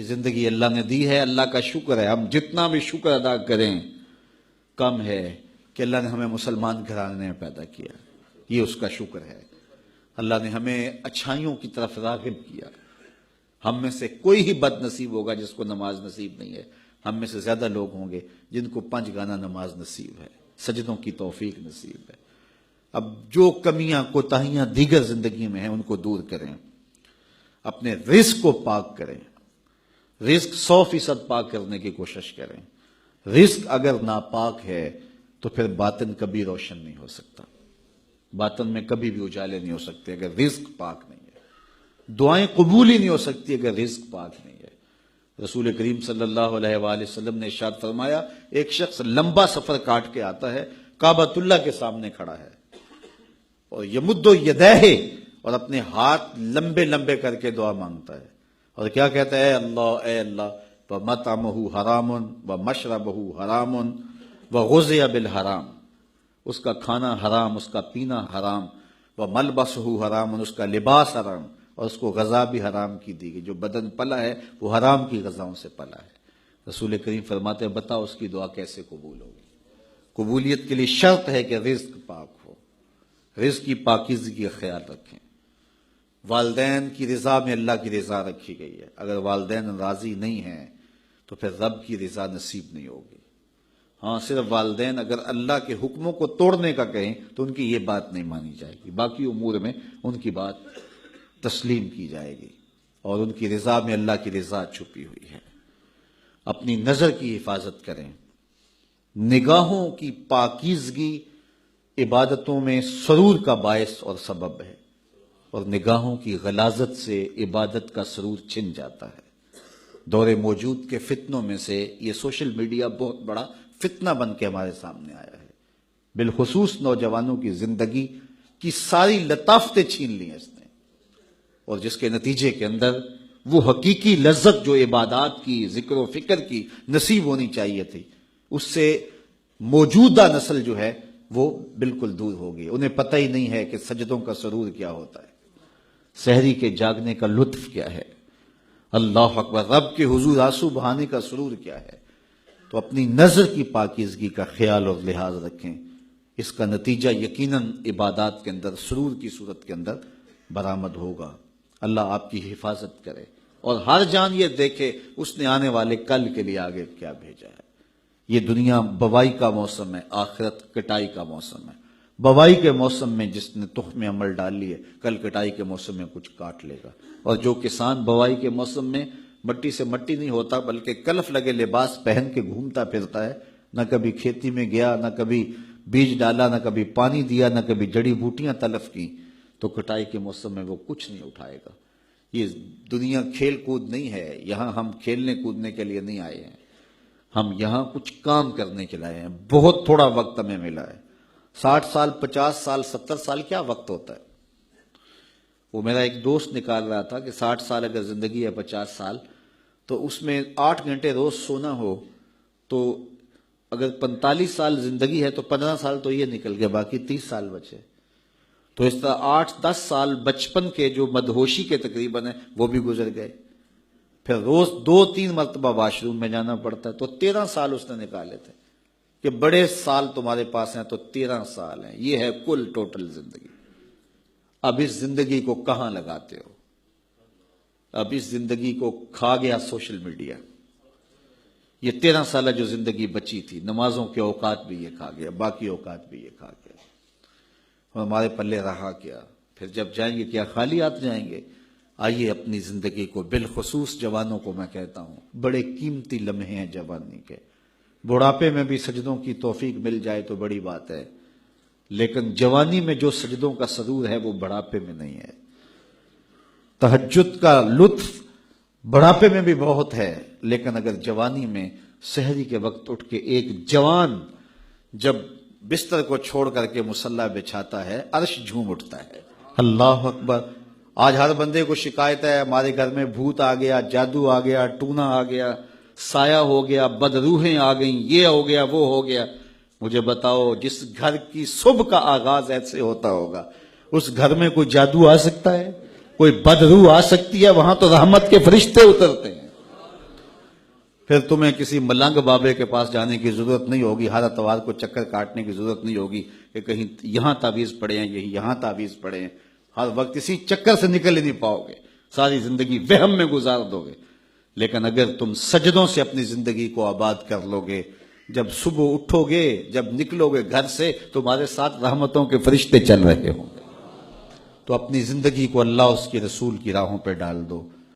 زندگی اللہ نے دی ہے، اللہ کا شکر ہے، ہم جتنا بھی شکر ادا کریں کم ہے کہ اللہ نے ہمیں مسلمان گھرانے میں پیدا کیا، یہ اس کا شکر ہے۔ اللہ نے ہمیں اچھائیوں کی طرف راغب کیا۔ ہم میں سے کوئی ہی بد نصیب ہوگا جس کو نماز نصیب نہیں ہے، ہم میں سے زیادہ لوگ ہوں گے جن کو 5 گانا نماز نصیب ہے، سجدوں کی توفیق نصیب ہے۔ اب جو کمیاں کوتاہیاں دیگر زندگی میں ہیں ان کو دور کریں، اپنے رزق کو پاک کریں، رزق 100% پاک کرنے کی کوشش کریں۔ رزق اگر ناپاک ہے تو پھر باطن کبھی روشن نہیں ہو سکتا، باطن میں کبھی بھی اجالے نہیں ہو سکتے اگر رزق پاک نہیں ہے، دعائیں قبول ہی نہیں ہو سکتی اگر رزق پاک نہیں ہے۔ رسول کریم صلی اللہ علیہ وآلہ وسلم نے ارشاد فرمایا، ایک شخص لمبا سفر کاٹ کے آتا ہے، کعبۃ اللہ کے سامنے کھڑا ہے اور یمد یدیہ، اور اپنے ہاتھ لمبے لمبے کر کے دعا مانگتا ہے اور کیا کہتا ہے؟ اے اللہ وَمَطْعَمُهُ حَرَامٌ وَمَشْرَبُهُ حَرَامٌ وَغُذِيَ بِالْحَرَامِ، اس کا کھانا حرام، اس کا پینا حرام، وَمَلْبَسُهُ حَرَامٌ، اس کا لباس حرام، اور اس کو غذا بھی حرام کی دی گئی، جو بدن پلا ہے وہ حرام کی غذاؤں سے پلا ہے۔ رسول کریم فرماتے ہیں بتاؤ اس کی دعا کیسے قبول ہوگی؟ قبولیت کے لیے شرط ہے کہ رزق پاک ہو، رزق کی پاکیزگی کا خیال رکھیں۔ والدین کی رضا میں اللہ کی رضا رکھی گئی ہے، اگر والدین راضی نہیں ہیں تو پھر رب کی رضا نصیب نہیں ہوگی۔ ہاں، صرف والدین اگر اللہ کے حکموں کو توڑنے کا کہیں تو ان کی یہ بات نہیں مانی جائے گی، باقی امور میں ان کی بات تسلیم کی جائے گی، اور ان کی رضا میں اللہ کی رضا چھپی ہوئی ہے۔ اپنی نظر کی حفاظت کریں، نگاہوں کی پاکیزگی عبادتوں میں سرور کا باعث اور سبب ہے، اور نگاہوں کی غلاظت سے عبادت کا سرور چھن جاتا ہے۔ دور موجود کے فتنوں میں سے یہ سوشل میڈیا بہت بڑا فتنہ بن کے ہمارے سامنے آیا ہے، بالخصوص نوجوانوں کی زندگی کی ساری لطافتیں چھین لی ہیں اس نے، اور جس کے نتیجے کے اندر وہ حقیقی لذت جو عبادات کی، ذکر و فکر کی نصیب ہونی چاہیے تھی، اس سے موجودہ نسل جو ہے وہ بالکل دور ہو گئی۔ انہیں پتہ ہی نہیں ہے کہ سجدوں کا سرور کیا ہوتا ہے، سحری کے جاگنے کا لطف کیا ہے، اللہ اکبر، رب کے حضور آنسو بہانے کا سرور کیا ہے۔ تو اپنی نظر کی پاکیزگی کا خیال اور لحاظ رکھیں، اس کا نتیجہ یقیناً عبادات کے اندر سرور کی صورت کے اندر برآمد ہوگا۔ اللہ آپ کی حفاظت کرے، اور ہر جان یہ دیکھے اس نے آنے والے کل کے لیے آگے کیا بھیجا ہے۔ یہ دنیا بوائی کا موسم ہے، آخرت کٹائی کا موسم ہے۔ بوائی کے موسم میں جس نے تخم عمل ڈال لی ہے، کل کٹائی کے موسم میں کچھ کاٹ لے گا، اور جو کسان بوائی کے موسم میں مٹی سے مٹی نہیں ہوتا بلکہ کلف لگے لباس پہن کے گھومتا پھرتا ہے، نہ کبھی کھیتی میں گیا، نہ کبھی بیج ڈالا، نہ کبھی پانی دیا، نہ کبھی جڑی بوٹیاں تلف کی، تو کٹائی کے موسم میں وہ کچھ نہیں اٹھائے گا۔ یہ دنیا کھیل کود نہیں ہے، یہاں ہم کھیلنے کودنے کے لیے نہیں آئے ہیں، ہم یہاں کچھ کام کرنے کے لائے ہیں۔ بہت تھوڑا وقت ہمیں ملا ہے، 60 سال 50 سال 70 سال کیا وقت ہوتا ہے؟ وہ میرا ایک دوست نکال رہا تھا کہ 60 سال اگر زندگی ہے 50 سال تو اس میں 8 گھنٹے روز سونا ہو، تو اگر 45 سال زندگی ہے تو 15 سال تو یہ نکل گیا، باقی 30 سال بچے۔ تو اس طرح 8-10 سال بچپن کے جو مدہوشی کے تقریباً ہیں وہ بھی گزر گئے، پھر روز 2-3 مرتبہ واش روم میں جانا پڑتا ہے، تو 13 سال اس نے نکالے تھے کہ بڑے سال تمہارے پاس ہیں، تو 13 سال ہیں، یہ ہے کل ٹوٹل زندگی۔ اب اس زندگی کو کہاں لگاتے ہو؟ اب اس زندگی کو کھا گیا سوشل میڈیا، یہ 13 سالہ جو زندگی بچی تھی، نمازوں کے اوقات بھی یہ کھا گیا، باقی اوقات بھی یہ کھا گیا، ہمارے پلے رہا کیا؟ پھر جب جائیں گے کیا خالی ہاتھ جائیں گے؟ آئیے اپنی زندگی کو، بالخصوص جوانوں کو میں کہتا ہوں، بڑے قیمتی لمحے ہیں جوانی کے، بڑھاپے میں بھی سجدوں کی توفیق مل جائے تو بڑی بات ہے، لیکن جوانی میں جو سجدوں کا سرور ہے وہ بڑھاپے میں نہیں ہے۔ تہجد کا لطف بڑھاپے میں بھی بہت ہے، لیکن اگر جوانی میں سحری کے وقت اٹھ کے ایک جوان جب بستر کو چھوڑ کر کے مصلی بچھاتا ہے، عرش جھوم اٹھتا ہے۔ اللہ اکبر! آج ہر بندے کو شکایت ہے ہمارے گھر میں بھوت آ گیا، جادو آ گیا، ٹونا آ گیا، سایہ ہو گیا، بدروحیں آ گئیں، یہ ہو گیا، وہ ہو گیا۔ مجھے بتاؤ، جس گھر کی صبح کا آغاز ایسے ہوتا ہوگا اس گھر میں کوئی جادو آ سکتا ہے؟ کوئی بدروح آ سکتی ہے؟ وہاں تو رحمت کے فرشتے اترتے ہیں۔ پھر تمہیں کسی ملنگ بابے کے پاس جانے کی ضرورت نہیں ہوگی، ہر اتوار کو چکر کاٹنے کی ضرورت نہیں ہوگی کہ کہیں یہاں تعویذ پڑے ہیں، یہاں تعویذ پڑے ہیں. ہر وقت اسی چکر سے نکل ہی نہیں پاؤ گے، ساری زندگی وہم میں گزار دو گے. لیکن اگر تم سجدوں سے اپنی زندگی کو آباد کر لو گے، جب صبح اٹھو گے، جب نکلو گے گھر سے، تمہارے ساتھ رحمتوں کے فرشتے چل رہے ہوں گے. تو اپنی زندگی کو اللہ اس کے رسول کی راہوں پہ ڈال دو.